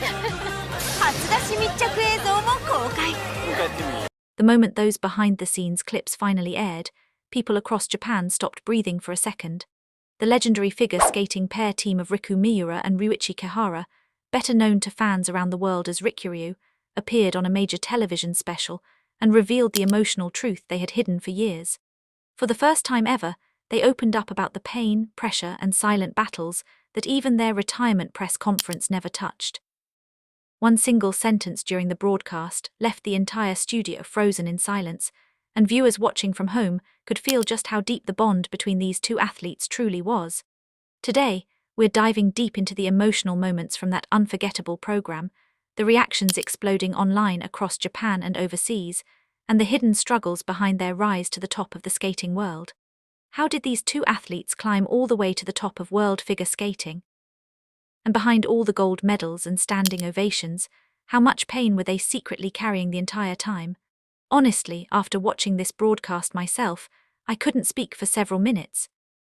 初出し密着映像も公開。 The moment those behind-the-scenes clips finally aired, people across Japan stopped breathing for a second. The legendary figure skating pair team of Riku Miura and Ryuichi Kihara, better known to fans around the world as Rikuryu, appeared on a major television special and revealed the emotional truth they had hidden for years. For the first time ever, they opened up about the pain, pressure, and silent battles that even their retirement press conference never touched. One single sentence during the broadcast left the entire studio frozen in silence, and viewers watching from home could feel just how deep the bond between these two athletes truly was. Today, we're diving deep into the emotional moments from that unforgettable program, the reactions exploding online across Japan and overseas, and the hidden struggles behind their rise to the top of the skating world. How did these two athletes climb all the way to the top of world figure skating? And behind all the gold medals and standing ovations, how much pain were they secretly carrying the entire time? Honestly, after watching this broadcast myself, I couldn't speak for several minutes.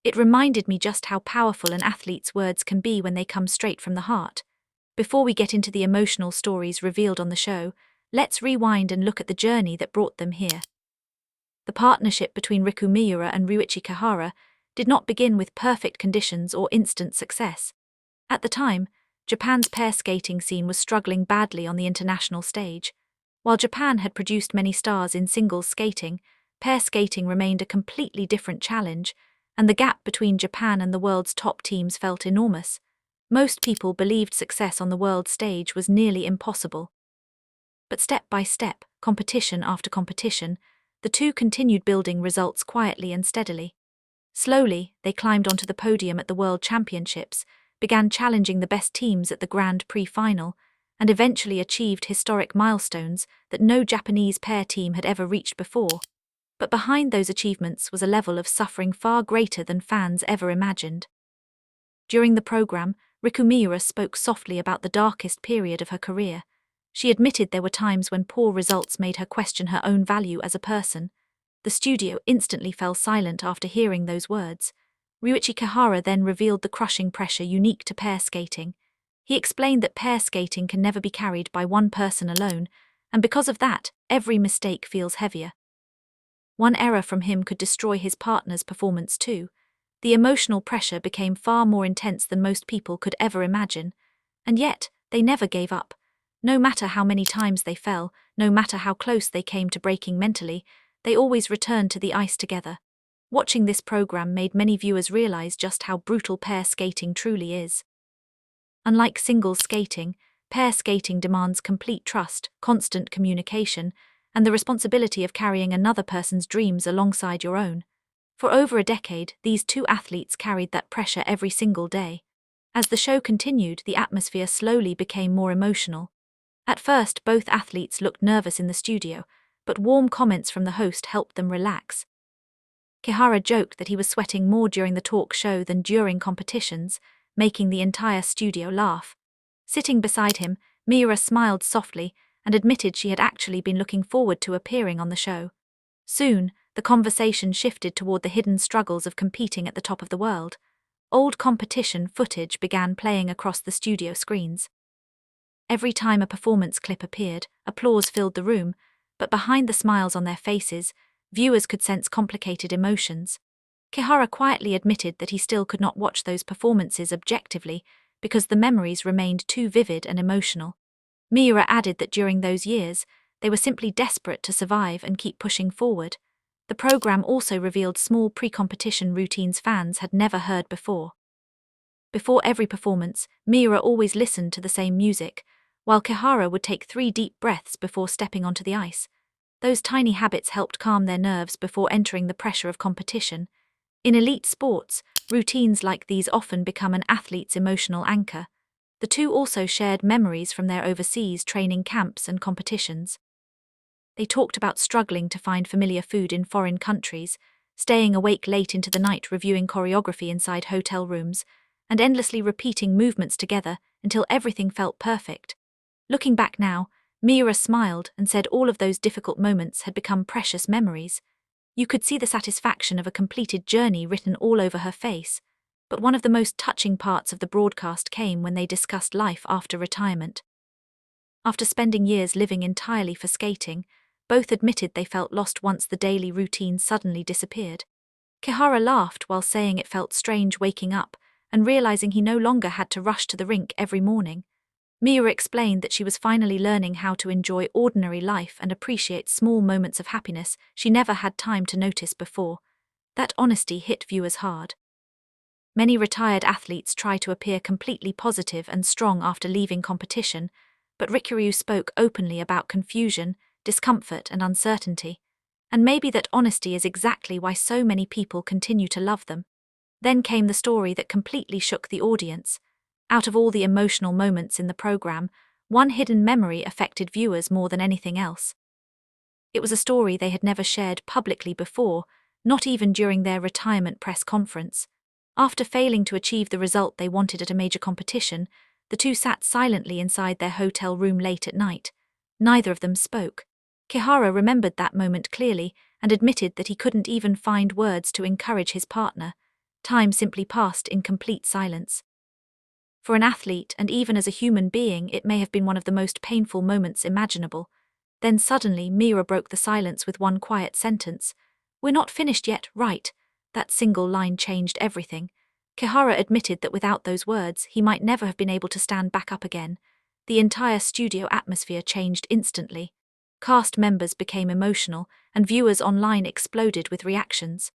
It reminded me just how powerful an athlete's words can be when they come straight from the heart. Before we get into the emotional stories revealed on the show, let's rewind and look at the journey that brought them here. The partnership between Riku Miura and Ryuichi Kihara did not begin with perfect conditions or instant success. At the time, Japan's pair skating scene was struggling badly on the international stage. While Japan had produced many stars in singles skating, pair skating remained a completely different challenge, and the gap between Japan and the world's top teams felt enormous. Most people believed success on the world stage was nearly impossible. But step by step, competition after competition, the two continued building results quietly and steadily. Slowly, they climbed onto the podium at the World Championships, began challenging the best teams at the Grand Prix final, and eventually achieved historic milestones that no Japanese pair team had ever reached before. But behind those achievements was a level of suffering far greater than fans ever imagined. During the program, Riku Miura spoke softly about the darkest period of her career. She admitted there were times when poor results made her question her own value as a person. The studio instantly fell silent after hearing those words. Ryuichi Kihara then revealed the crushing pressure unique to pair skating. He explained that pair skating can never be carried by one person alone, and because of that, every mistake feels heavier. One error from him could destroy his partner's performance too. The emotional pressure became far more intense than most people could ever imagine, and yet they never gave up. No matter how many times they fell, no matter how close they came to breaking mentally, they always returned to the ice together. Watching this program made many viewers realize just how brutal pair skating truly is. Unlike singles skating, pair skating demands complete trust, constant communication, and the responsibility of carrying another person's dreams alongside your own. For over a decade, these two athletes carried that pressure every single day. As the show continued, the atmosphere slowly became more emotional. At first, both athletes looked nervous in the studio, but warm comments from the host helped them relax. Kihara joked that he was sweating more during the talk show than during competitions, making the entire studio laugh. Sitting beside him, Miura smiled softly and admitted she had actually been looking forward to appearing on the show. Soon, the conversation shifted toward the hidden struggles of competing at the top of the world. Old competition footage began playing across the studio screens. Every time a performance clip appeared, applause filled the room, but behind the smiles on their faces, viewers could sense complicated emotions. Kihara quietly admitted that he still could not watch those performances objectively because the memories remained too vivid and emotional. Miura added that during those years, they were simply desperate to survive and keep pushing forward. The program also revealed small pre-competition routines fans had never heard before. Before every performance, Miura always listened to the same music, while Kihara would take 3 deep breaths before stepping onto the ice. Those tiny habits helped calm their nerves before entering the pressure of competition. In elite sports, routines like these often become an athlete's emotional anchor. The two also shared memories from their overseas training camps and competitions. They talked about struggling to find familiar food in foreign countries, staying awake late into the night reviewing choreography inside hotel rooms, and endlessly repeating movements together until everything felt perfect. Looking back now, Miura smiled and said all of those difficult moments had become precious memories. You could see the satisfaction of a completed journey written all over her face. But one of the most touching parts of the broadcast came when they discussed life after retirement. After spending years living entirely for skating, both admitted they felt lost once the daily routine suddenly disappeared. Kihara laughed while saying it felt strange waking up and realizing he no longer had to rush to the rink every morning. Miura explained that she was finally learning how to enjoy ordinary life and appreciate small moments of happiness she never had time to notice before. That honesty hit viewers hard. Many retired athletes try to appear completely positive and strong after leaving competition, but Rikuryu spoke openly about confusion, discomfort, and uncertainty. And maybe that honesty is exactly why so many people continue to love them. Then came the story that completely shook the audience. Out of all the emotional moments in the program, one hidden memory affected viewers more than anything else. It was a story they had never shared publicly before, not even during their retirement press conference. After failing to achieve the result they wanted at a major competition, the two sat silently inside their hotel room late at night. Neither of them spoke. Kihara remembered that moment clearly and admitted that he couldn't even find words to encourage his partner. Time simply passed in complete silence. For an athlete, and even as a human being, it may have been one of the most painful moments imaginable. Then suddenly Miura broke the silence with one quiet sentence. "We're not finished yet, right?" That single line changed everything. Kihara admitted that without those words, he might never have been able to stand back up again. The entire studio atmosphere changed instantly. Cast members became emotional, and viewers online exploded with reactions.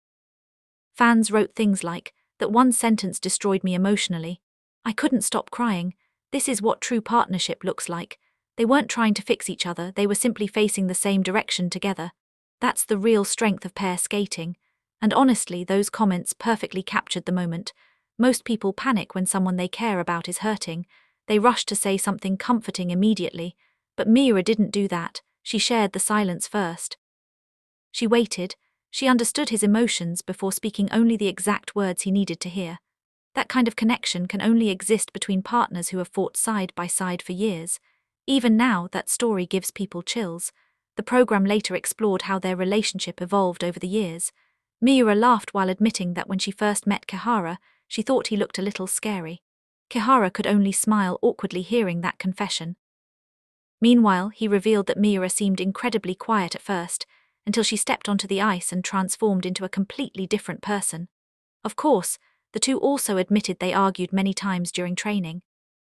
Fans wrote things like, "That one sentence destroyed me emotionally. I couldn't stop crying. This is what true partnership looks like. They weren't trying to fix each other, they were simply facing the same direction together. That's the real strength of pair skating." And honestly, those comments perfectly captured the moment. Most people panic when someone they care about is hurting. They rush to say something comforting immediately. But Miura didn't do that. She shared the silence first. She waited. She understood his emotions before speaking only the exact words he needed to hear. That kind of connection can only exist between partners who have fought side by side for years. Even now, that story gives people chills. The program later explored how their relationship evolved over the years. Miura laughed while admitting that when she first met Kihara, she thought he looked a little scary. Kihara could only smile awkwardly hearing that confession. Meanwhile, he revealed that Miura seemed incredibly quiet at first, until she stepped onto the ice and transformed into a completely different person. Of course, the two also admitted they argued many times during training.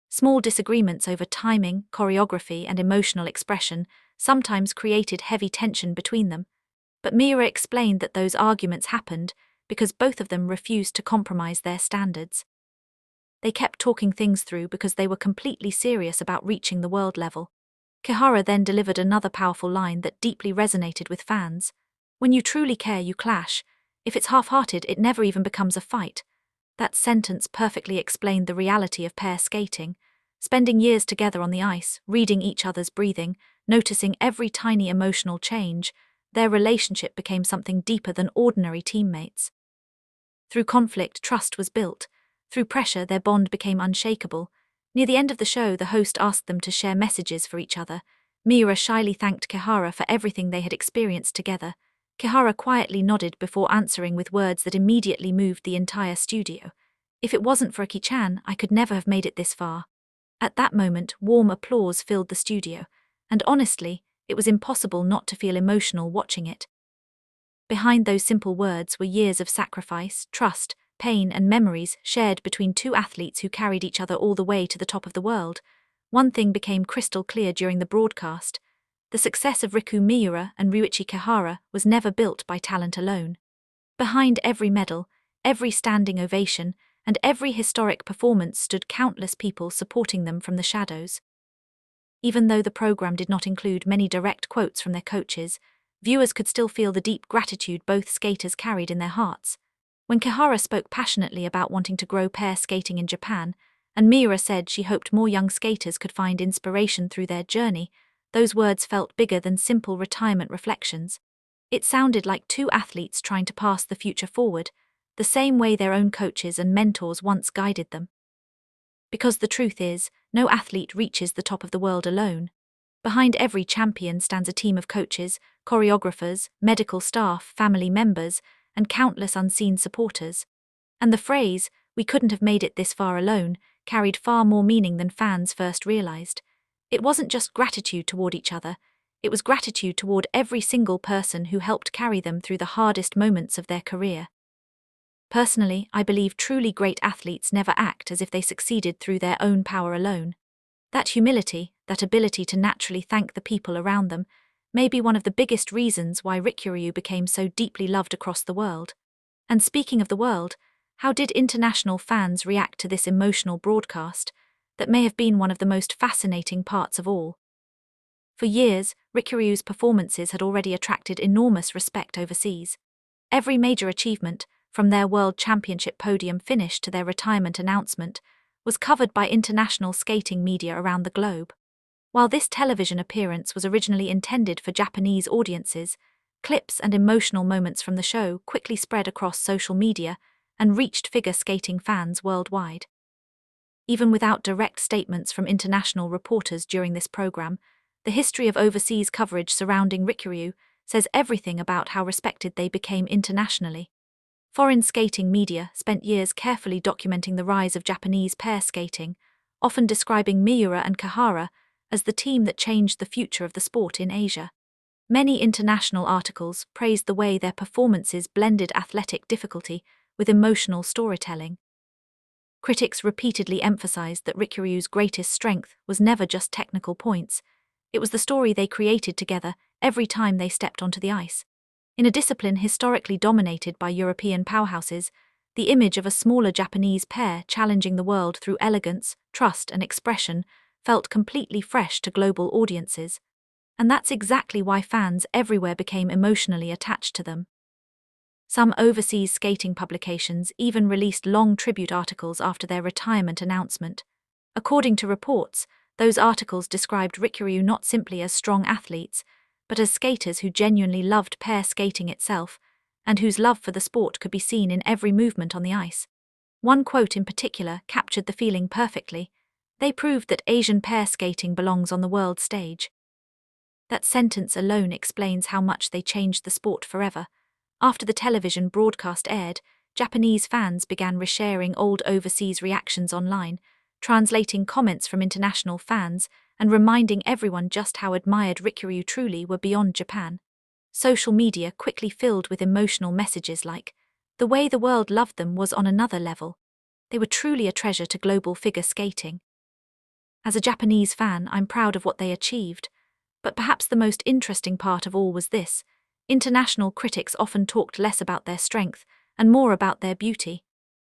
Small disagreements over timing, choreography, and emotional expression sometimes created heavy tension between them. But Miura explained that those arguments happened because both of them refused to compromise their standards. They kept talking things through because they were completely serious about reaching the world level. Kihara then delivered another powerful line that deeply resonated with fans. "When you truly care, you clash. If it's half-hearted, it never even becomes a fight." That sentence perfectly explained the reality of pair skating. Spending years together on the ice, reading each other's breathing, noticing every tiny emotional change, their relationship became something deeper than ordinary teammates. Through conflict, trust was built. Through pressure, their bond became unshakable. Near the end of the show, the host asked them to share messages for each other. Miura shyly thanked Kihara for everything they had experienced together. Kihara quietly nodded before answering with words that immediately moved the entire studio. "If it wasn't for Aki-chan, I could never have made it this far." At that moment, warm applause filled the studio, and honestly, it was impossible not to feel emotional watching it. Behind those simple words were years of sacrifice, trust, pain, and memories shared between two athletes who carried each other all the way to the top of the world. One thing became crystal clear during the broadcast. The success of Riku Miura and Ryuichi Kihara was never built by talent alone. Behind every medal, every standing ovation, and every historic performance stood countless people supporting them from the shadows. Even though the program did not include many direct quotes from their coaches, viewers could still feel the deep gratitude both skaters carried in their hearts. When Kihara spoke passionately about wanting to grow pair skating in Japan, and Miura said she hoped more young skaters could find inspiration through their journey, those words felt bigger than simple retirement reflections. It sounded like two athletes trying to pass the future forward, the same way their own coaches and mentors once guided them. Because the truth is, no athlete reaches the top of the world alone. Behind every champion stands a team of coaches, choreographers, medical staff, family members, and countless unseen supporters. And the phrase, "we couldn't have made it this far alone," carried far more meaning than fans first realized. It wasn't just gratitude toward each other, it was gratitude toward every single person who helped carry them through the hardest moments of their career. Personally, I believe truly great athletes never act as if they succeeded through their own power alone. That humility, that ability to naturally thank the people around them, may be one of the biggest reasons why Rikuryu became so deeply loved across the world. And speaking of the world, how did international fans react to this emotional broadcast that may have been one of the most fascinating parts of all? For years, Rikuryu's performances had already attracted enormous respect overseas. Every major achievement, from their World Championship podium finish to their retirement announcement, was covered by international skating media around the globe. While this television appearance was originally intended for Japanese audiences, clips and emotional moments from the show quickly spread across social media and reached figure skating fans worldwide. Even without direct statements from international reporters during this program, the history of overseas coverage surrounding Rikuryu says everything about how respected they became internationally. Foreign skating media spent years carefully documenting the rise of Japanese pair skating, often describing Miura and Kihara as the team that changed the future of the sport in Asia. Many international articles praised the way their performances blended athletic difficulty with emotional storytelling. Critics repeatedly emphasized that Rikuryu's greatest strength was never just technical points. It was the story they created together every time they stepped onto the ice. In a discipline historically dominated by European powerhouses, the image of a smaller Japanese pair challenging the world through elegance, trust, and expression felt completely fresh to global audiences. And that's exactly why fans everywhere became emotionally attached to them. Some overseas skating publications even released long tribute articles after their retirement announcement. According to reports, those articles described Rikuryu not simply as strong athletes, but as skaters who genuinely loved pair skating itself, and whose love for the sport could be seen in every movement on the ice. One quote in particular captured the feeling perfectly: "They proved that Asian pair skating belongs on the world stage." That sentence alone explains how much they changed the sport forever. After the television broadcast aired, Japanese fans began resharing old overseas reactions online, translating comments from international fans and reminding everyone just how admired Rikuryu truly were beyond Japan. Social media quickly filled with emotional messages like, "The way the world loved them was on another level. They were truly a treasure to global figure skating." As a Japanese fan, I'm proud of what they achieved, but perhaps the most interesting part of all was this: international critics often talked less about their strength and more about their beauty.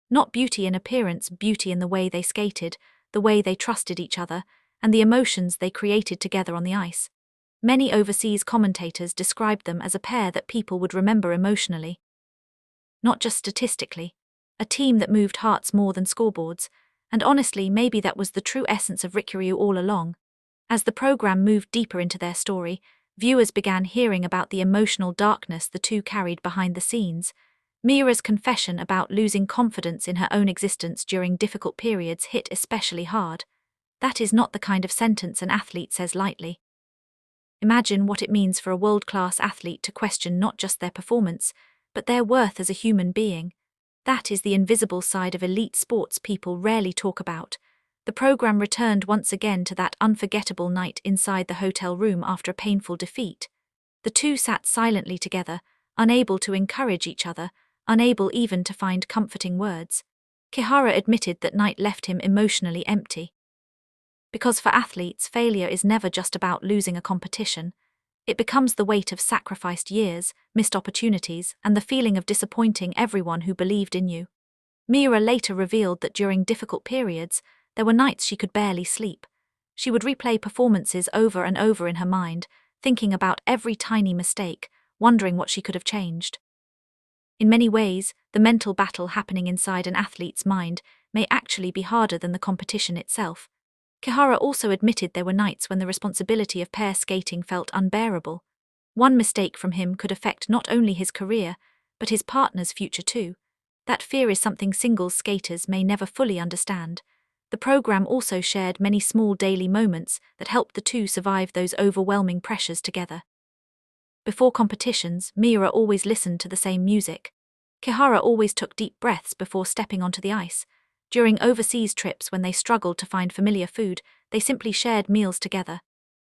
Not beauty in appearance, beauty in the way they skated, the way they trusted each other, and the emotions they created together on the ice. Many overseas commentators described them as a pair that people would remember emotionally. Not just statistically, a team that moved hearts more than scoreboards, and honestly, maybe that was the true essence of Rikuryu all along. As the program moved deeper into their story, viewers began hearing about the emotional darkness the two carried behind the scenes. Miura's confession about losing confidence in her own existence during difficult periods hit especially hard. That is not the kind of sentence an athlete says lightly. Imagine what it means for a world-class athlete to question not just their performance, but their worth as a human being. That is the invisible side of elite sports people rarely talk about. The program returned once again to that unforgettable night inside the hotel room after a painful defeat. The two sat silently together, unable to encourage each other, unable even to find comforting words. Kihara admitted that night left him emotionally empty. Because for athletes, failure is never just about losing a competition. It becomes the weight of sacrificed years, missed opportunities, and the feeling of disappointing everyone who believed in you. Miura later revealed that during difficult periods, there were nights she could barely sleep. She would replay performances over and over in her mind, thinking about every tiny mistake, wondering what she could have changed. In many ways, the mental battle happening inside an athlete's mind may actually be harder than the competition itself. Kihara also admitted there were nights when the responsibility of pair skating felt unbearable. One mistake from him could affect not only his career, but his partner's future too. That fear is something singles skaters may never fully understand. The program also shared many small daily moments that helped the two survive those overwhelming pressures together. Before competitions, Miura always listened to the same music. Kihara always took deep breaths before stepping onto the ice. During overseas trips when they struggled to find familiar food, they simply shared meals together.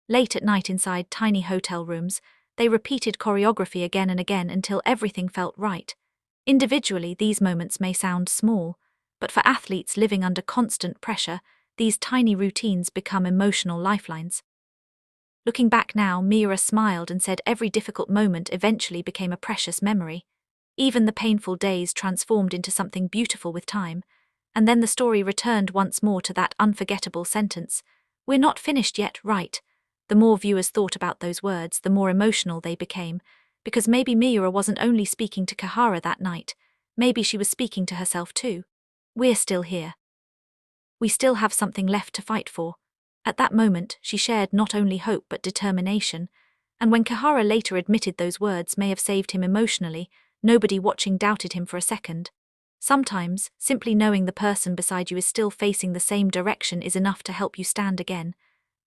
Late at night inside tiny hotel rooms, they repeated choreography again and again until everything felt right. Individually, these moments may sound small, but for athletes living under constant pressure, these tiny routines become emotional lifelines. Looking back now, Miura smiled and said every difficult moment eventually became a precious memory. Even the painful days transformed into something beautiful with time. And then the story returned once more to that unforgettable sentence, "We're not finished yet, right?" The more viewers thought about those words, the more emotional they became, because maybe Miura wasn't only speaking to Kihara that night, maybe she was speaking to herself too. We're still here. We still have something left to fight for. At that moment, she shared not only hope but determination, and when Kihara later admitted those words may have saved him emotionally, nobody watching doubted him for a second. Sometimes, simply knowing the person beside you is still facing the same direction is enough to help you stand again.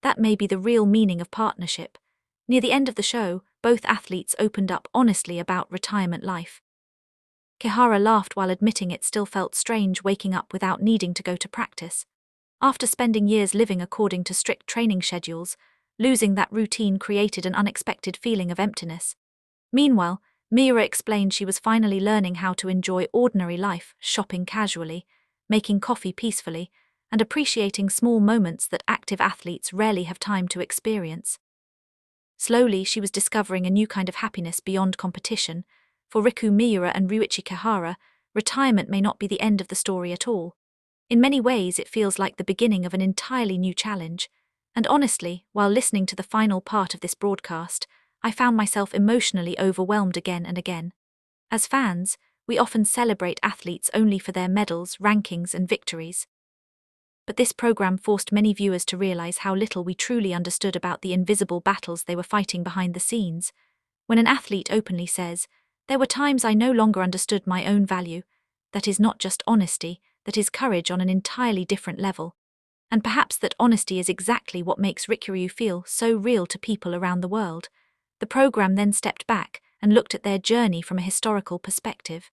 That may be the real meaning of partnership. Near the end of the show, both athletes opened up honestly about retirement life. Kihara laughed while admitting it still felt strange waking up without needing to go to practice. After spending years living according to strict training schedules, losing that routine created an unexpected feeling of emptiness. Meanwhile, Miura explained she was finally learning how to enjoy ordinary life, shopping casually, making coffee peacefully, and appreciating small moments that active athletes rarely have time to experience. Slowly, she was discovering a new kind of happiness beyond competition. For Riku Miura and Ryuichi Kihara, retirement may not be the end of the story at all. In many ways, it feels like the beginning of an entirely new challenge. And honestly, while listening to the final part of this broadcast, I found myself emotionally overwhelmed again and again. As fans, we often celebrate athletes only for their medals, rankings, and victories. But this program forced many viewers to realize how little we truly understood about the invisible battles they were fighting behind the scenes. When an athlete openly says, "There were times I no longer understood my own value," that is not just honesty, that is courage on an entirely different level. And perhaps that honesty is exactly what makes Rikuryu feel so real to people around the world. The program then stepped back and looked at their journey from a historical perspective.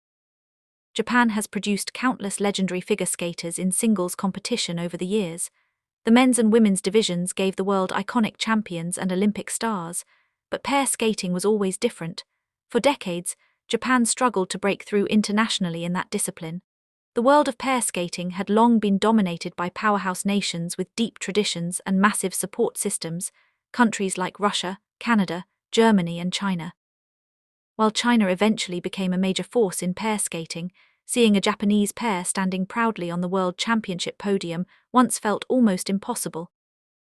Japan has produced countless legendary figure skaters in singles competition over the years. The men's and women's divisions gave the world iconic champions and Olympic stars, but pair skating was always different. For decades, Japan struggled to break through internationally in that discipline. The world of pair skating had long been dominated by powerhouse nations with deep traditions and massive support systems, countries like Russia, Canada, Germany, and China. While China eventually became a major force in pair skating, seeing a Japanese pair standing proudly on the World Championship podium once felt almost impossible.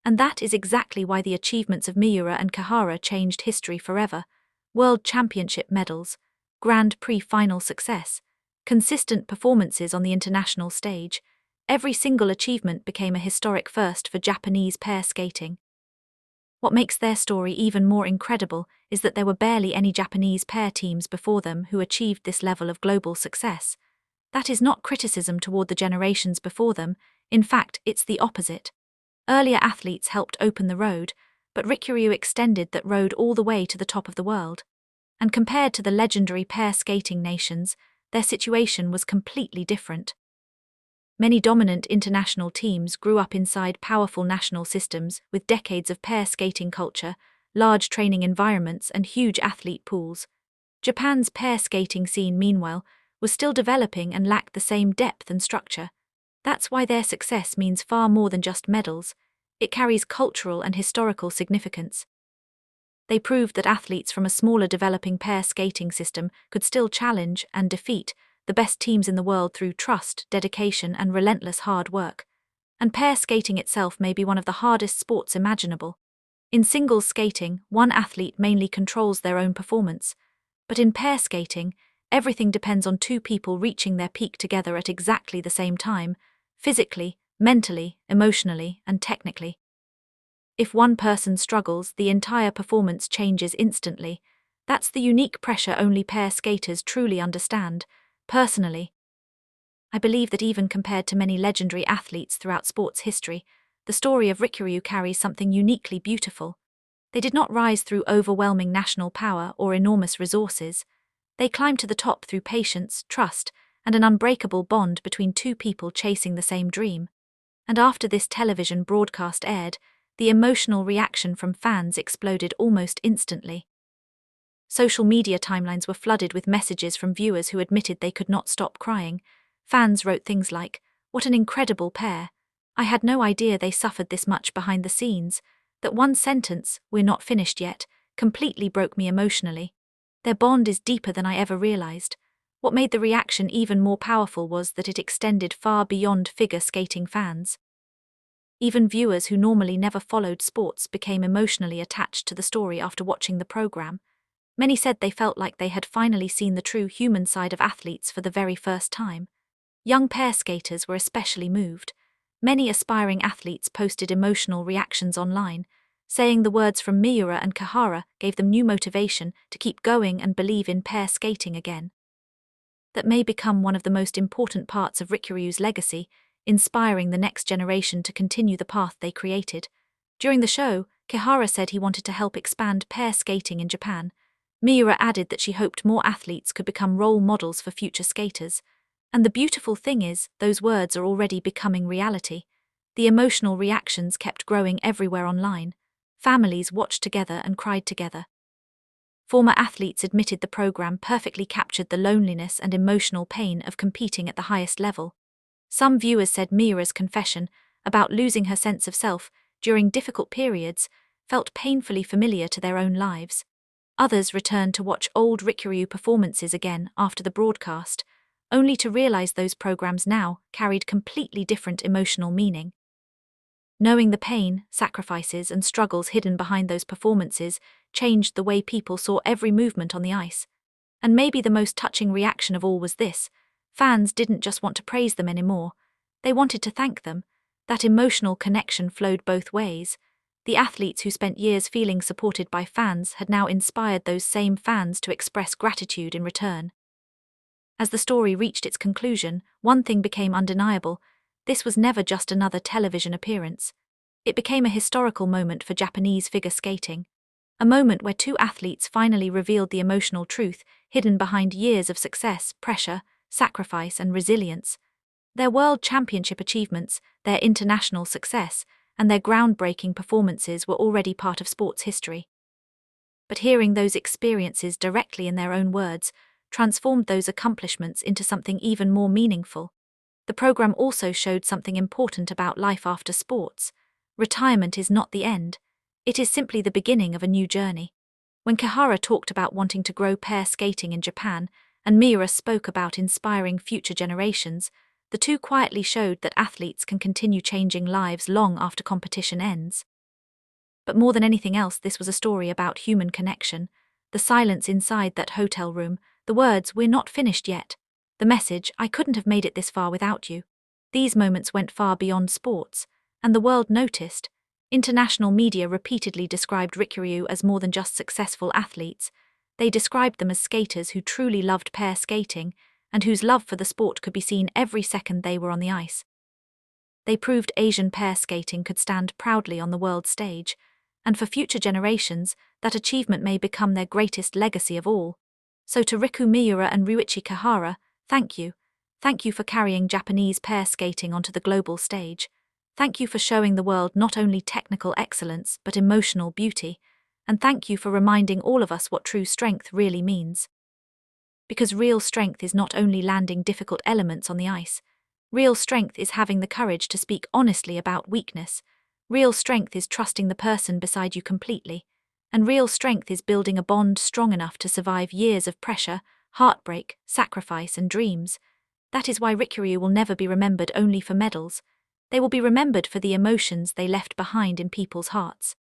And that is exactly why the achievements of Miura and Kihara changed history forever. World Championship medals, Grand Prix final success, consistent performances on the international stage, every single achievement became a historic first for Japanese pair skating. What makes their story even more incredible is that there were barely any Japanese pair teams before them who achieved this level of global success. That is not criticism toward the generations before them, in fact, it's the opposite. Earlier athletes helped open the road, but Rikuryu extended that road all the way to the top of the world. And compared to the legendary pair skating nations, their situation was completely different. Many dominant international teams grew up inside powerful national systems with decades of pair skating culture, large training environments, and huge athlete pools. Japan's pair skating scene, meanwhile, was still developing and lacked the same depth and structure. That's why their success means far more than just medals. It carries cultural and historical significance. They proved that athletes from a smaller developing pair skating system could still challenge and defeat the best teams in the world through trust, dedication, and relentless hard work. And pair skating itself may be one of the hardest sports imaginable. In singles skating, one athlete mainly controls their own performance. But in pair skating, everything depends on two people reaching their peak together at exactly the same time, physically, mentally, emotionally, and technically. If one person struggles, the entire performance changes instantly. That's the unique pressure only pair skaters truly understand. Personally, I believe that even compared to many legendary athletes throughout sports history, the story of Rikuryu carries something uniquely beautiful. They did not rise through overwhelming national power or enormous resources. They climbed to the top through patience, trust, and an unbreakable bond between two people chasing the same dream. And after this television broadcast aired, the emotional reaction from fans exploded almost instantly. Social media timelines were flooded with messages from viewers who admitted they could not stop crying. Fans wrote things like, "What an incredible pair. I had no idea they suffered this much behind the scenes." That one sentence, "We're not finished yet," completely broke me emotionally. Their bond is deeper than I ever realized. What made the reaction even more powerful was that it extended far beyond figure skating fans. Even viewers who normally never followed sports became emotionally attached to the story after watching the program. Many said they felt like they had finally seen the true human side of athletes for the very first time. Young pair skaters were especially moved. Many aspiring athletes posted emotional reactions online, saying the words from Miura and Kihara gave them new motivation to keep going and believe in pair skating again. That may become one of the most important parts of Rikuryu's legacy, inspiring the next generation to continue the path they created. During the show, Kihara said he wanted to help expand pair skating in Japan. Miura added that she hoped more athletes could become role models for future skaters. And the beautiful thing is, those words are already becoming reality. The emotional reactions kept growing everywhere online. Families watched together and cried together. Former athletes admitted the program perfectly captured the loneliness and emotional pain of competing at the highest level. Some viewers said Miura's confession about losing her sense of self during difficult periods felt painfully familiar to their own lives. Others returned to watch old Rikuryu performances again after the broadcast, only to realize those programs now carried completely different emotional meaning. Knowing the pain, sacrifices, and struggles hidden behind those performances changed the way people saw every movement on the ice. And maybe the most touching reaction of all was this: fans didn't just want to praise them anymore, they wanted to thank them. That emotional connection flowed both ways. The athletes who spent years feeling supported by fans had now inspired those same fans to express gratitude in return. As the story reached its conclusion, one thing became undeniable: this was never just another television appearance. It became a historical moment for Japanese figure skating. A moment where two athletes finally revealed the emotional truth hidden behind years of success, pressure, sacrifice, and resilience. Their world championship achievements, their international success, and their groundbreaking performances were already part of sports history. But hearing those experiences directly in their own words transformed those accomplishments into something even more meaningful. The program also showed something important about life after sports. Retirement is not the end. It is simply the beginning of a new journey. When Kihara talked about wanting to grow pair skating in Japan, and Miura spoke about inspiring future generations, the two quietly showed that athletes can continue changing lives long after competition ends. But more than anything else, this was a story about human connection. The silence inside that hotel room, the words, "We're not finished yet," the message, "I couldn't have made it this far without you." These moments went far beyond sports, and the world noticed. International media repeatedly described Rikuryu as more than just successful athletes. They described them as skaters who truly loved pair skating, and whose love for the sport could be seen every second they were on the ice. They proved Asian pair skating could stand proudly on the world stage, and for future generations, that achievement may become their greatest legacy of all. So to Riku Miura and Ryuichi Kihara, thank you. Thank you for carrying Japanese pair skating onto the global stage. Thank you for showing the world not only technical excellence but emotional beauty. And thank you for reminding all of us what true strength really means. Because real strength is not only landing difficult elements on the ice. Real strength is having the courage to speak honestly about weakness. Real strength is trusting the person beside you completely. And real strength is building a bond strong enough to survive years of pressure, heartbreak, sacrifice, and dreams. That is why Rikuryu will never be remembered only for medals. They will be remembered for the emotions they left behind in people's hearts.